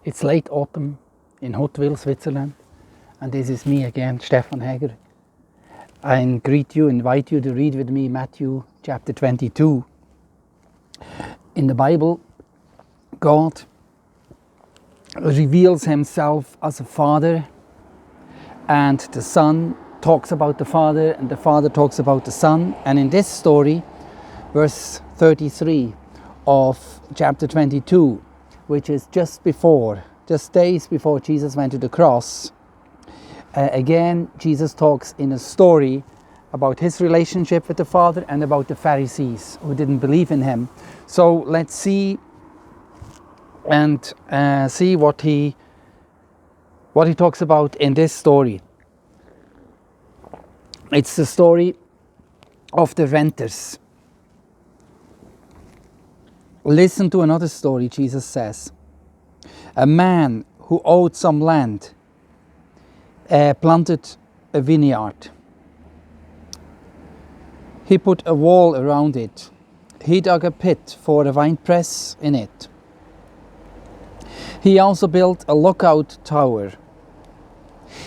It's late autumn in Hauteville, Switzerland, and this is me again, Stefan Hager. I invite you to read with me Matthew chapter 22. In the Bible, God reveals himself as a father, and the Son talks about the Father, and the Father talks about the Son. And in this story, verse 33 of chapter 22, which is just days before Jesus went to the cross, again Jesus talks in a story about his relationship with the Father and about the Pharisees who didn't believe in him. So let's see what he talks about in this story. It's the story of the renters. Listen to another story. Jesus says, a man who owed some land planted a vineyard. He put a wall around it. He dug a pit for a winepress in it. He also built a lookout tower.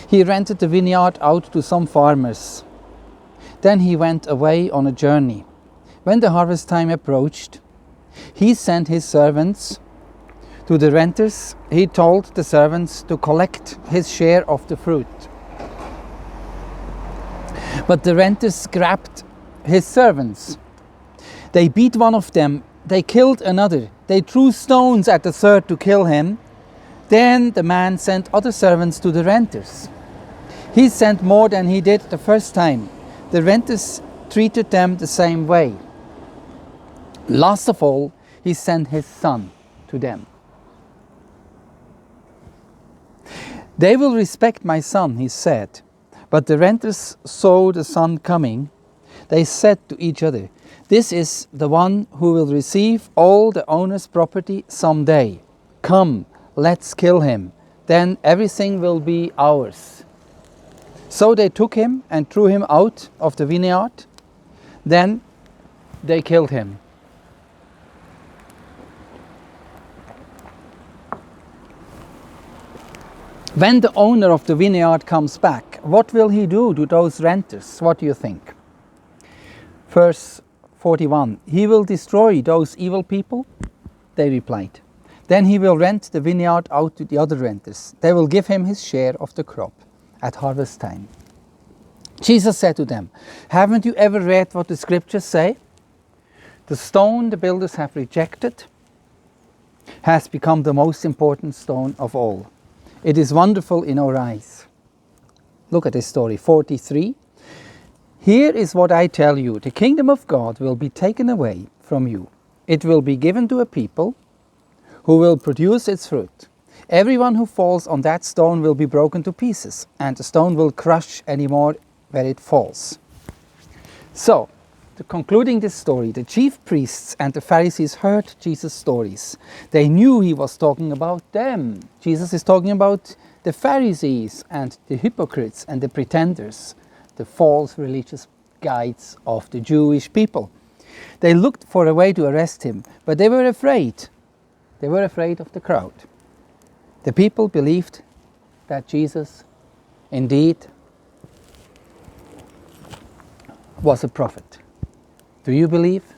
He rented the vineyard out to some farmers. Then he went away on a journey. When the harvest time approached, he sent his servants to the renters. He told the servants to collect his share of the fruit. But the renters grabbed his servants. They beat one of them. They killed another. They threw stones at the third to kill him. Then the man sent other servants to the renters. He sent more than he did the first time. The renters treated them the same way. Last of all, he sent his son to them. They will respect my son, he said. But the renters saw the son coming. They said to each other, this is the one who will receive all the owner's property someday. Come, let's kill him. Then everything will be ours. So they took him and threw him out of the vineyard. Then they killed him. When the owner of the vineyard comes back, what will he do to those renters? What do you think? Verse 41, he will destroy those evil people? They replied. Then he will rent the vineyard out to the other renters. They will give him his share of the crop at harvest time. Jesus said to them, haven't you ever read what the scriptures say? The stone the builders have rejected has become the most important stone of all. It is wonderful in our eyes. Look at this story, 43. Here is what I tell you. The kingdom of God will be taken away from you. It will be given to a people who will produce its fruit. Everyone who falls on that stone will be broken to pieces, and the stone will crush any more where it falls. So, concluding this story, the chief priests and the Pharisees heard Jesus' stories. They knew he was talking about them. Jesus is talking about the Pharisees and the hypocrites and the pretenders, the false religious guides of the Jewish people. They looked for a way to arrest him, but they were afraid. They were afraid of the crowd. The people believed that Jesus indeed was a prophet. Do you believe